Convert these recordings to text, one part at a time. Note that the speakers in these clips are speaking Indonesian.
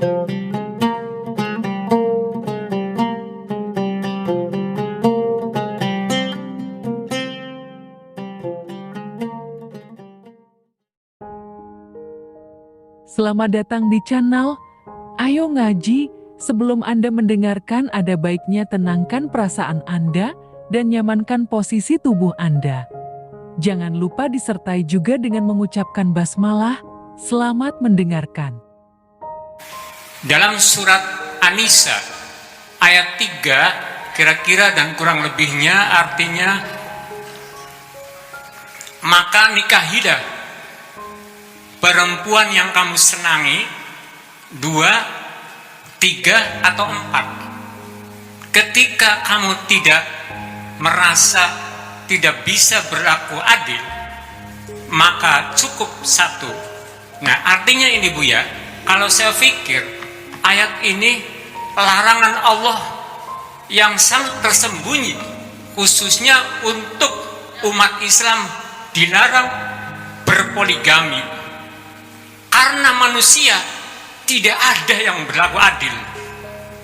Selamat datang di channel Ayo Ngaji. Sebelum Anda mendengarkan, ada baiknya tenangkan perasaan Anda dan nyamankan posisi tubuh Anda. Jangan lupa disertai juga dengan mengucapkan basmalah. Selamat mendengarkan. Dalam surat An-Nisa ayat 3 kira-kira dan kurang lebihnya artinya, maka nikahilah perempuan yang kamu senangi 2, 3 atau 4. Ketika kamu tidak merasa tidak bisa berlaku adil, maka cukup 1. Nah, artinya ini Buya, kalau saya pikir ayat ini larangan Allah yang sangat tersembunyi, khususnya untuk umat Islam dilarang berpoligami. Karena manusia tidak ada yang berlaku adil.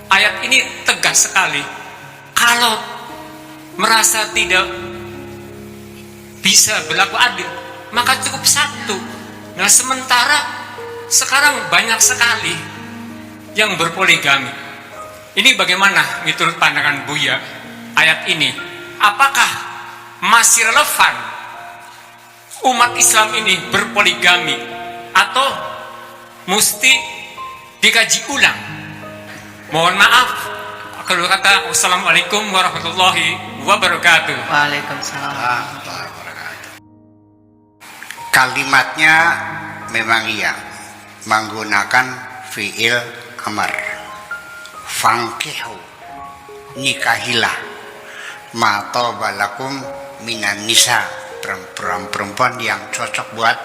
Ayat ini tegas sekali. Kalau merasa tidak bisa berlaku adil, maka cukup 1. Nah, sementara sekarang banyak sekali yang berpoligami. Ini bagaimana menurut pandangan Buya ayat ini? Apakah masih relevan umat Islam ini berpoligami atau mesti dikaji ulang? Mohon maaf kalau kata wassalamualaikum warahmatullahi wabarakatuh. Waalaikumsalam. Kalimatnya memang iya menggunakan fiil amar. Fankihu, nikahilah ma tabalakum minan nisa, perempuan yang cocok buat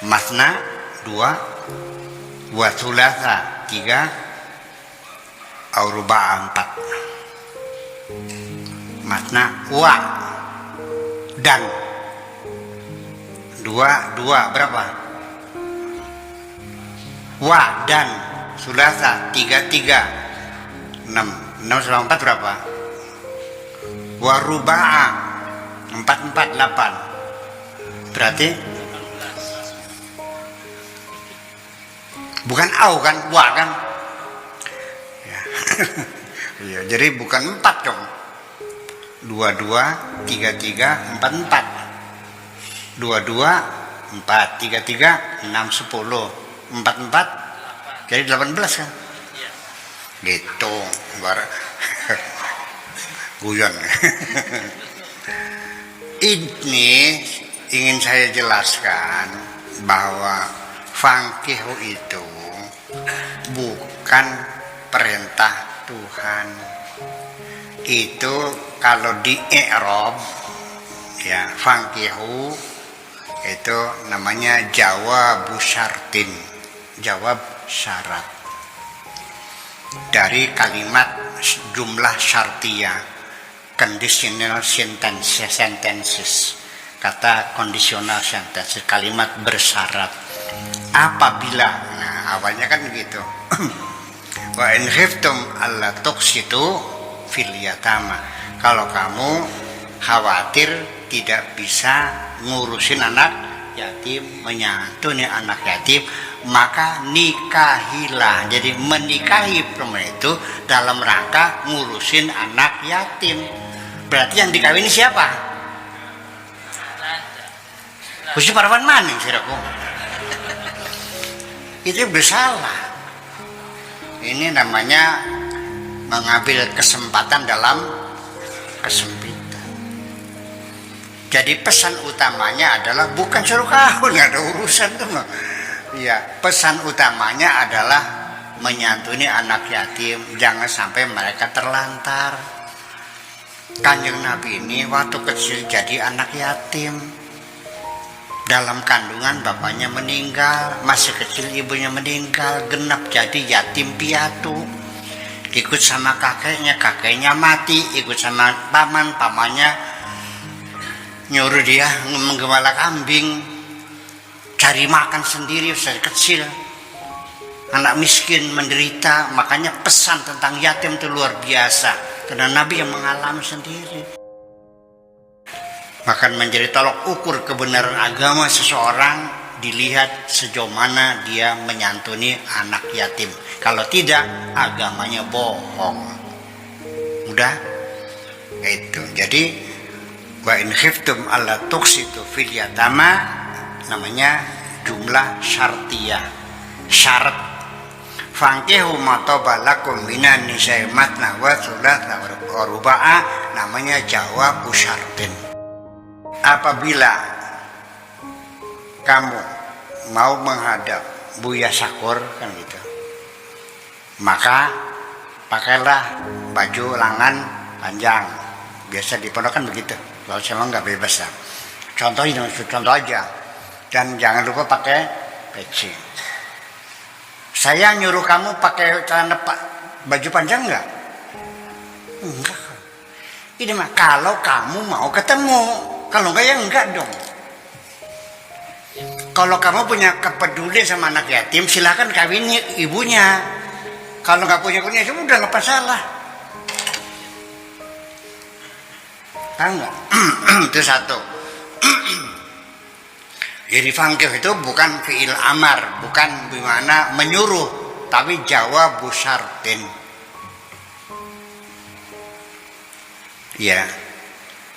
masna 2, wa thulatha 3, au ruba' 4. Masna wa dan 2 berapa? Wa dan thulatha 3 6 sama 4 berapa? Wa ruba' 4 8. Berarti bukan au kan, wa kan ya. Ya, jadi bukan 4 dong. 22 33 44, 22 4 33 6 10 44, jadi 18 kan gitu guyon. Ini ingin saya jelaskan bahwa fankihu itu bukan perintah Tuhan. Itu kalau di i'rab ya, fankihu itu namanya jawab syartin, jawab syarat dari kalimat jumlah syartiyah, conditional sentences, kata conditional sentences, kalimat bersyarat. Apabila, nah awalnya kan begitu. Wa in khiftum alla tuqsitu fil yatama, kalau kamu khawatir tidak bisa ngurusin anak yatim, menyantuni anak yatim, maka nikahilah. Jadi menikahi perempuan itu dalam rangka ngurusin anak yatim. Berarti yang dikawini siapa? Khusus parawan maning siraku. Itu bersalah. Ini namanya mengambil kesempatan dalam kesempitan. Jadi pesan utamanya adalah bukan suruh kawin, nggak ada urusan tuh. Ya, pesan utamanya adalah menyantuni anak yatim, jangan sampai mereka terlantar. Kanjeng Nabi ini waktu kecil jadi anak yatim. Dalam kandungan bapaknya meninggal, masih kecil ibunya meninggal, genap jadi yatim piatu. Ikut sama kakeknya mati, ikut sama pamannya nyuruh dia menggembala kambing, cari makan sendiri dari kecil. anak miskin menderita, makanya pesan tentang yatim itu luar biasa karena Nabi yang mengalami sendiri. Bahkan menjadi tolok ukur kebenaran agama seseorang dilihat sejauh mana dia menyantuni anak yatim. Kalau tidak, agamanya bohong. Mudah itu. Jadi wa in khiftum alla tuqsitu fil yatama, namanya jumlah syartiyah, syarat. Fankihu ma taba lakum minan nisa'i matna wa thulatha wa ruba'a, namanya jawab syartin. Apabila kamu mau menghadap Buya Sakur kan gitu, maka pakailah baju lengan panjang. Biasa di pondok kan begitu. Kalau saya nggak bebas ya. Contoh aja. Dan jangan lupa pakai peci. Saya nyuruh kamu pakai celana baju panjang nggak? Enggak. Ini mah kalau kamu mau ketemu. Kalau enggak ya enggak dong. Kalau kamu punya kepedulian sama anak yatim, silakan kawini ibunya. Kalau nggak punya ya udah nggak masalah. Enggak. Itu satu. Jadi fangkih itu bukan fi'il amar, bukan bagaimana menyuruh, tapi jawab syartin. Ya.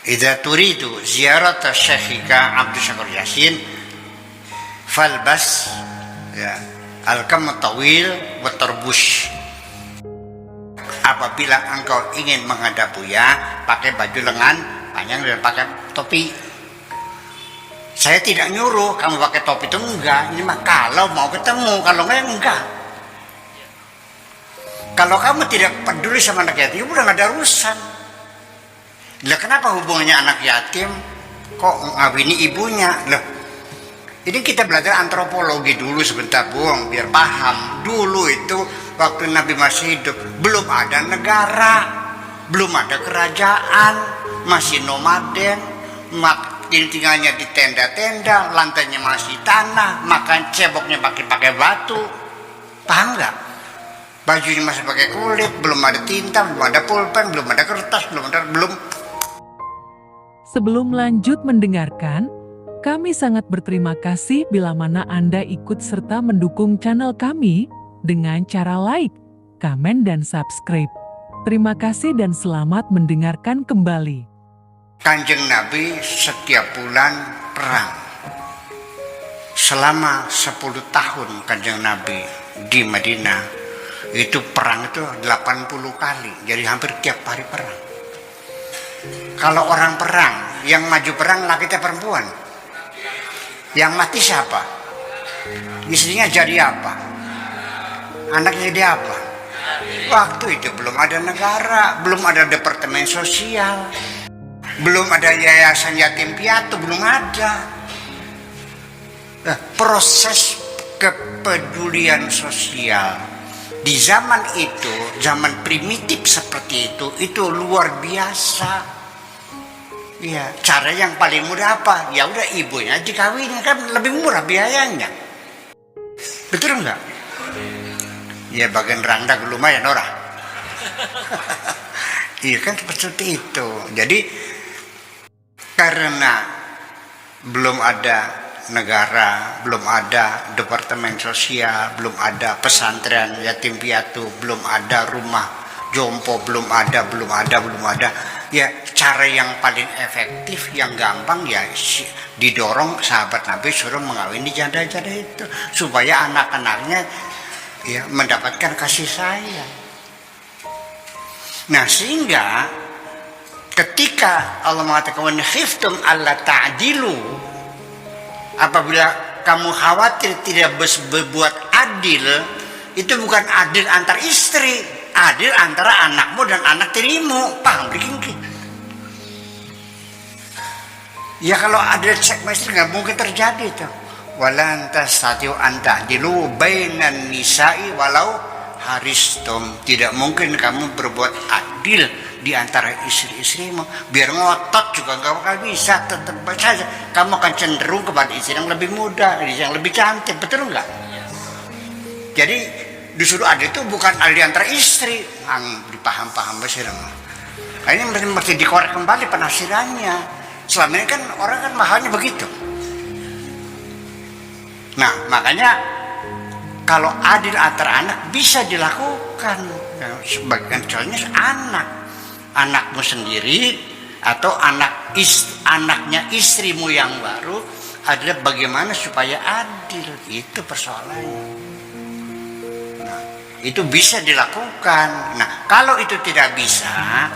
Idza turidu ziyarat Syekhika Abdul Syakur Yasin falbas ya al-kam tawil wa tarbush. Apabila engkau ingin menghadap Buya, pakai baju lengan panjang dan pakai topi. Saya tidak nyuruh kamu pakai topi itu, enggak. Ini mah kalau mau ketemu, kalau enggak. Kalau kamu tidak peduli sama anak yatim, udah nggak ada urusan. Lah kenapa hubungannya anak yatim kok ngawini ibunya? Loh, ini kita belajar antropologi dulu sebentar, Bung, biar paham. Dulu itu waktu Nabi masih hidup, belum ada negara, belum ada kerajaan, masih nomaden, tinggalnya di tenda-tenda, lantainya masih tanah, makan ceboknya pakai batu. Paham nggak? Bajunya masih pakai kulit, belum ada tinta, belum ada pulpen, belum ada kertas, belum. Sebelum lanjut mendengarkan, kami sangat berterima kasih bila mana Anda ikut serta mendukung channel kami dengan cara like, komen, dan subscribe. Terima kasih dan selamat mendengarkan kembali. Kanjeng Nabi setiap bulan perang. Selama 10 tahun Kanjeng Nabi di Madinah, itu perang itu 80 kali, jadi hampir tiap hari perang. Kalau orang perang, yang maju perang laki atau perempuan? Yang mati siapa? Istrinya jadi apa? Anaknya jadi apa? Waktu itu belum ada negara, belum ada departemen sosial, belum ada yayasan yatim piatu, belum ada. Proses kepedulian sosial di zaman itu, zaman primitif seperti itu luar biasa. Ya, cara yang paling mudah apa? Ya udah ibunya dikawinin, kan lebih murah biayanya. Betul enggak? Ya bagian rangda lumayan orang. Iya kan seperti itu. Jadi karena belum ada negara, belum ada departemen sosial, belum ada pesantren yatim piatu, belum ada rumah jompo, belum ada. Ya cara yang paling efektif, yang gampang ya didorong sahabat Nabi suruh mengawini janda-janda itu supaya anak-anaknya ya mendapatkan kasih sayang. Nah sehingga ketika Allah mengatakan wa khiftum alla ta'dilu, apabila kamu khawatir tidak berbuat adil, itu bukan adil antar istri, adil antara anakmu dan anak tirimu. Paham begini? Ya kalau adil cek istri nggak mungkin terjadi itu. Walan tastatiu an ta'dilu bainan nisa'i walau haristum. Tidak mungkin kamu berbuat adil di antara istri-istrimu. Biar ngotot juga nggak bakal bisa. Tetap saja kamu akan cenderung kepada istri yang lebih muda, yang lebih cantik. Betul nggak? Jadi disuruh adil itu bukan adil antara istri, dipaham-paham besar. Nah, ini mesti dikorek kembali penafsirannya. Selama ini kan orang kan mahalnya begitu. Nah, makanya kalau adil antara anak bisa dilakukan. Ya, sebagian contohnya anakmu sendiri atau anaknya istrimu yang baru adalah bagaimana supaya adil, itu persoalannya. Nah, itu bisa dilakukan. Nah, kalau itu tidak bisa,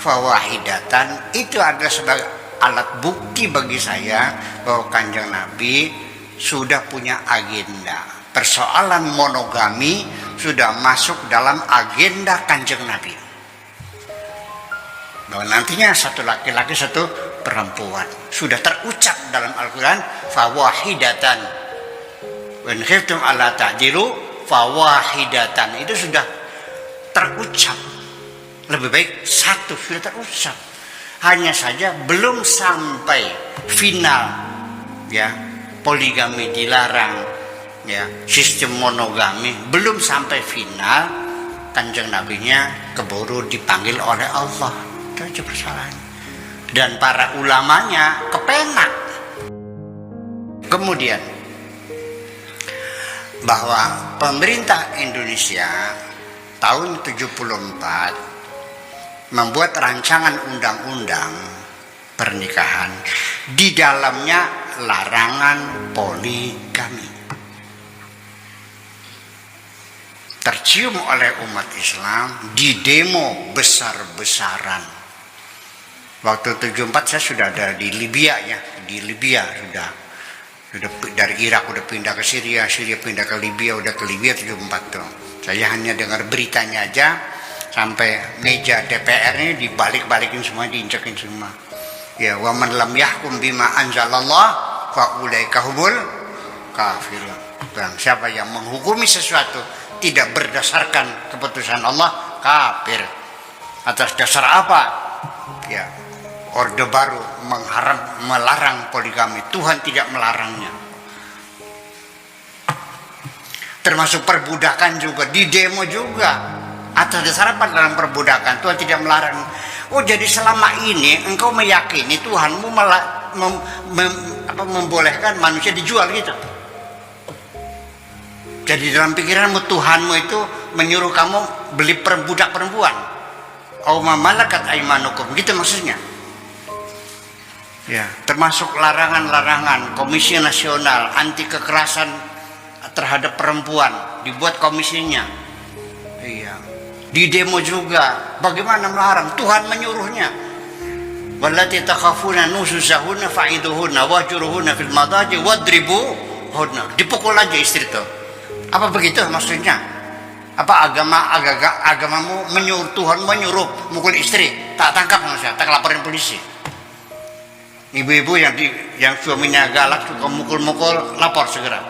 fawahidatan itu adalah sebagai alat bukti bagi saya bahwa Kanjeng Nabi sudah punya agenda. Persoalan monogami sudah masuk dalam agenda Kanjeng Nabi. Bahwa nantinya satu laki-laki satu perempuan. Sudah terucap dalam Al-Quran, fawahidatan. Wa in khiftum alla ta'dilu fawahidatan. Itu sudah terucap. Lebih baik satu sudah terucap. Hanya saja belum sampai final, ya, poligami dilarang, ya, sistem monogami belum sampai final. Kanjeng Nabinya keburu dipanggil oleh Allah. Itu aja persoalannya. Dan para ulamanya kepenak. Kemudian bahwa pemerintah Indonesia tahun 74 membuat rancangan undang-undang pernikahan, di dalamnya larangan poligami. Tercium oleh umat Islam di demo besar-besaran. Waktu 74 saya sudah ada di Libya, ya, di Libya sudah dari Irak udah pindah ke Syria, Syria pindah ke Libya, udah ke Libya 74 tuh. Saya hanya dengar beritanya aja, sampai meja DPR ini dibalik-balikin semua, diincekin semua. Ya, wa man lam yahkum bima anzalallah fa ulaika humul kafirun. Siapa yang menghukumi sesuatu tidak berdasarkan keputusan Allah, kafir. Atas dasar apa? Ya, Orde Baru melarang poligami. Tuhan tidak melarangnya. Termasuk perbudakan juga, di demo juga. Atas dasar apa dalam perbudakan? Tuhan tidak melarang. Oh, jadi selama ini engkau meyakini Tuhanmu membolehkan manusia dijual gitu. Jadi dalam pikiranmu Tuhanmu itu menyuruh kamu beli budak perempuan. Au malakat aimanukum, gitu maksudnya. Ya, termasuk larangan-larangan Komisi Nasional Anti Kekerasan terhadap Perempuan, dibuat komisinya. Iya. Di demo juga, bagaimana melarang? Tuhan menyuruhnya. Wallati takhafuna nusuzahunna fa'iduhunna wahjuruhunna fil madaji wadribuhunna. Dipukul aja istri itu. Apa begitu maksudnya? Apa agamamu menyuruh, Tuhan menyuruh mukul istri? Tak tangkap manusia, tak laporin polisi. Ibu-ibu yang suaminya galak suka mukul-mukul, lapor segera.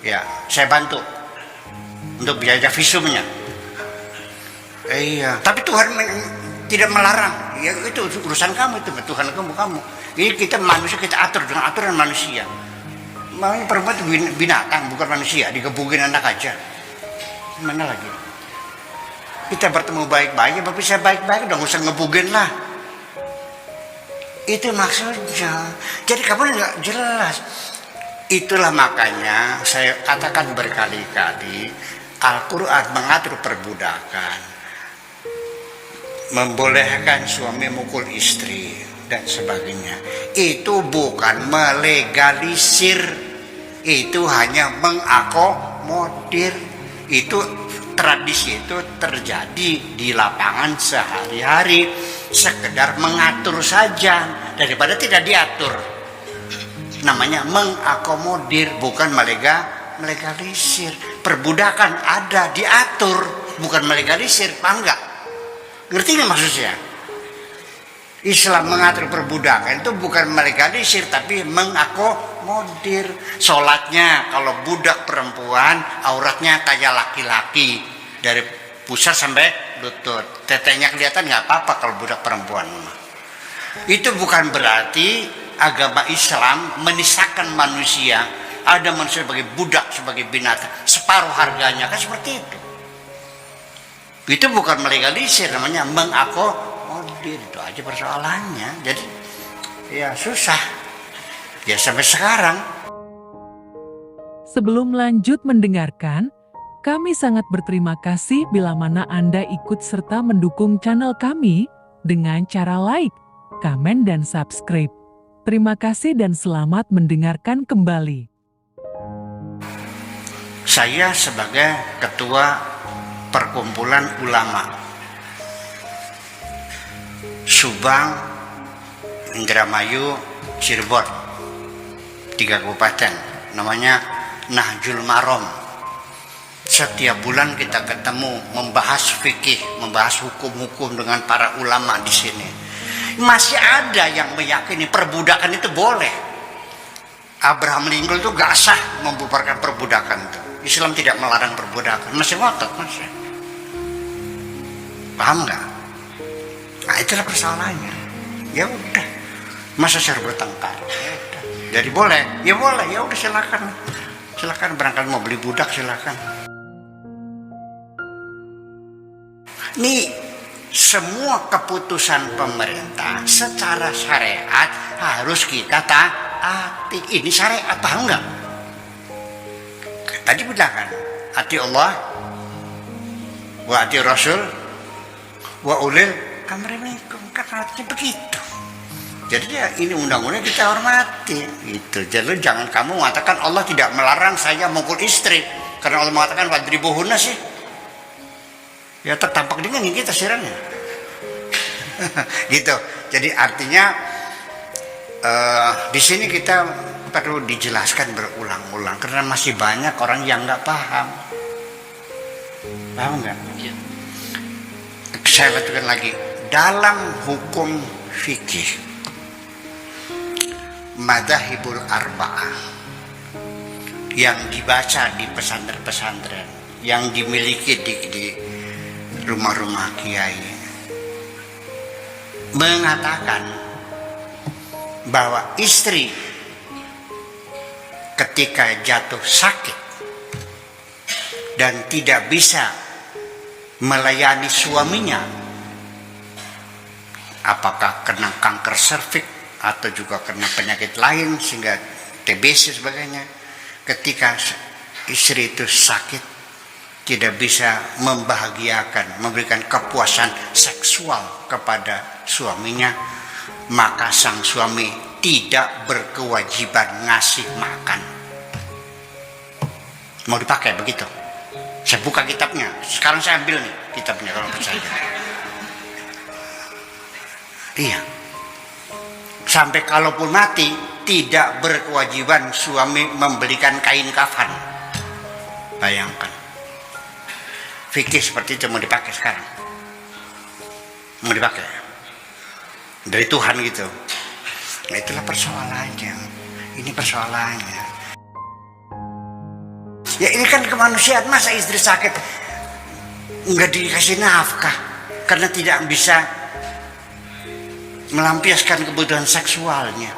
Ya, saya bantu untuk biaya visumnya. Iya, tapi Tuhan tidak melarang. Ya, itu urusan kamu, itu Tuhan kamu. Ini kita manusia, kita atur dengan aturan manusia. Makanya perempuan itu binatang, bukan manusia, digebukin anak aja. Mana lagi? Kita bertemu baik-baik, tapi saya baik-baik udah, gak usah ngebugin lah. Itu maksudnya. Jadi kamu nggak jelas. Itulah makanya saya katakan berkali-kali, Al-Quran mengatur perbudakan, membolehkan suami mukul istri dan sebagainya. Itu bukan melegalisir, itu hanya mengakomodir. Itu tradisi itu terjadi di lapangan sehari-hari, sekedar mengatur saja daripada tidak diatur. Namanya mengakomodir, bukan melegalisir. Perbudakan ada, diatur, bukan melegalisir. Paham nggak? Ngerti nggak maksudnya? Islam mengatur perbudakan itu bukan melegalisir, tapi mengakomodir. Sholatnya kalau budak perempuan auratnya kayak laki-laki dari pusar sampai lutut, tetenya kelihatan, nggak apa-apa kalau budak perempuan. Itu bukan berarti agama Islam menisahkan manusia ada manusia sebagai budak, sebagai binatang, separuh harganya, kan seperti itu. Itu bukan melegalisir, namanya mengakomodir, itu aja persoalannya. Jadi ya susah ya sampai sekarang. Sebelum lanjut mendengarkan, kami sangat berterima kasih bila mana Anda ikut serta mendukung channel kami dengan cara like, komen, dan subscribe. Terima kasih dan selamat mendengarkan kembali. Saya sebagai ketua perkumpulan ulama Subang, Indramayu, Cirebon, 3 kabupaten, namanya Nahjul Marom. Setiap bulan kita ketemu membahas fikih, membahas hukum-hukum dengan para ulama di sini. Masih ada yang meyakini perbudakan itu boleh. Abraham Lincoln itu gak sah membubarkan perbudakan itu. Islam tidak melarang perbudakan. Masih ngotot, masih. Paham nggak? Nah itulah persoalannya. Ya udah, masa saya bertengkar? Ya udah. Jadi boleh, ya boleh, ya udah silakan, silakan berangkat mau beli budak silakan. Nih semua keputusan pemerintah secara syariat harus kita taati. Ini syariat, paham nggak? Tadi bilang kan, ati Allah, wa ati Rasul, wa ulil amri minkum, kan artinya begitu. Jadi ya ini undang-undang kita hormati gitu. Jadi jangan kamu mengatakan Allah tidak melarang saya mukul istri karena Allah mengatakan wadribuhunna sih. Ya tertampak dengan ini kita siranya. Gitu. Jadi artinya di sini kita perlu dijelaskan berulang-ulang karena masih banyak orang yang nggak paham. Paham nggak? Ya. Saya lanjutkan lagi. Dalam hukum fikih madzhabul arba'ah yang dibaca di pesantren-pesantren, yang dimiliki di rumah-rumah kiai, mengatakan bahwa istri ketika jatuh sakit dan tidak bisa melayani suaminya, apakah kena kanker serviks atau juga kena penyakit lain sehingga TBC sebagainya, ketika istri itu sakit tidak bisa membahagiakan, memberikan kepuasan seksual kepada suaminya, maka sang suami tidak berkewajiban ngasih makan. Mau dipakai begitu? Saya buka kitabnya. Sekarang saya ambil nih kitabnya kalau percaya. Iya. Sampai kalaupun mati tidak berkewajiban suami membelikan kain kafan. Bayangkan. Fikih seperti itu mau dipakai sekarang. Mau dipakai. Dari Tuhan gitu. Nah itulah persoalannya. Ini persoalannya. Ya ini kan kemanusiaan, masa istri sakit nggak dikasih nafkah karena tidak bisa melampiaskan kebutuhan seksualnya.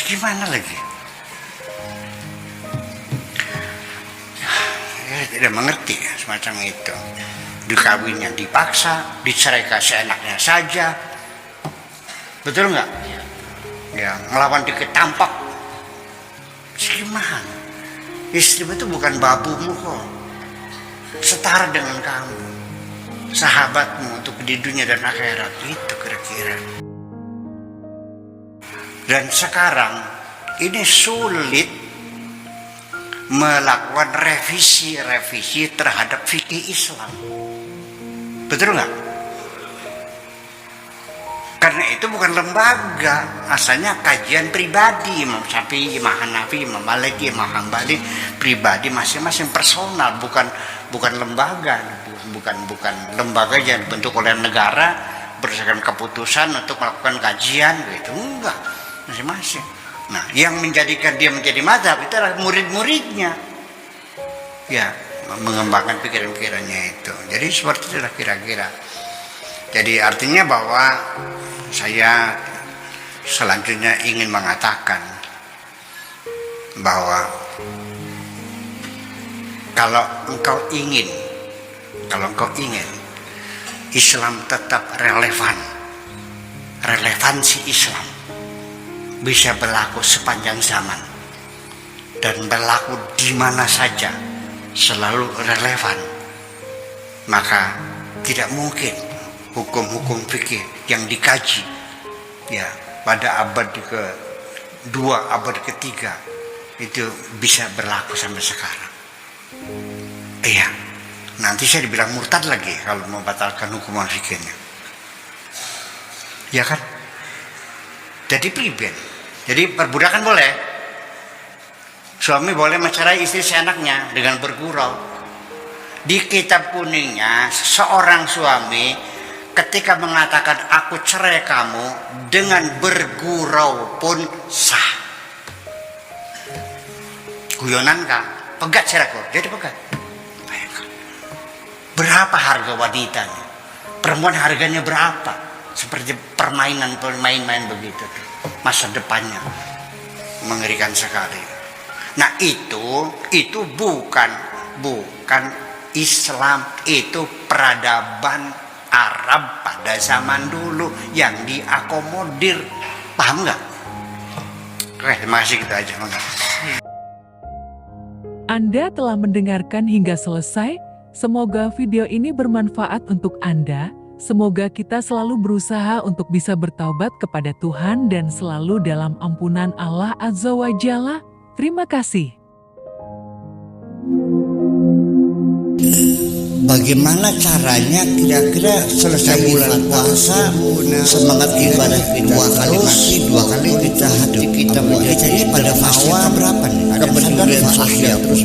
Gimana lagi? Ya, tidak mengerti ya, semacam itu. Dikawinnya dipaksa, diceraikan seenaknya saja. Betul nggak? Ya, ngelawan dikit tampak. Gimana? Istri itu bukan babumu kok. Setara dengan kamu. Sahabatmu untuk di dunia dan akhirat. Itu kira-kira. Dan sekarang ini sulit melakukan revisi terhadap fikih Islam. Betul nggak? Karena itu bukan lembaga, asalnya kajian pribadi, Imam Syafi'i, Imam Hanafi, Imam Maliki, Imam Hambali, pribadi masing-masing, personal, bukan lembaga, bukan lembaga yang dibentuk oleh negara berdasarkan keputusan untuk melakukan kajian gitu, enggak, masing-masing. Nah, yang menjadikan dia menjadi mazhab itu adalah murid-muridnya, ya, mengembangkan pikiran-pikirannya itu. Jadi seperti itulah kira-kira. Jadi artinya bahwa saya selanjutnya ingin mengatakan bahwa kalau engkau ingin Islam tetap relevansi Islam bisa berlaku sepanjang zaman dan berlaku di mana saja, selalu relevan, maka tidak mungkin hukum-hukum fikih yang dikaji ya pada abad ke-2, abad ke-3 itu bisa berlaku sampai sekarang. Iya, nanti saya dibilang murtad lagi kalau membatalkan hukuman fikihnya. Ya kan? Jadi priben. Jadi perbudakan boleh. Suami boleh mencerai istri seenaknya dengan bergurau. Di kitab kuningnya seorang suami ketika mengatakan aku cerai kamu dengan bergurau pun sah. Guyonan kah? Pegat cerahku, dia dipegat. Berapa harga wanitanya? Perempuan harganya berapa? Seperti permainan begitu tuh. Masa depannya mengerikan sekali. Nah itu bukan Islam, itu peradaban Arab pada zaman dulu yang diakomodir. Paham nggak? Oke, terima kasih, gitu aja. Anda telah mendengarkan hingga selesai. Semoga video ini bermanfaat untuk Anda. Semoga kita selalu berusaha untuk bisa bertaubat kepada Tuhan dan selalu dalam ampunan Allah Azza wa Jalla. Terima kasih. Bagaimana caranya kira-kira selesai bulan puasa, semangat ibadah kita dua kali kita hati kita menjadi pada fase berapa nih? Kepedulian sosial terus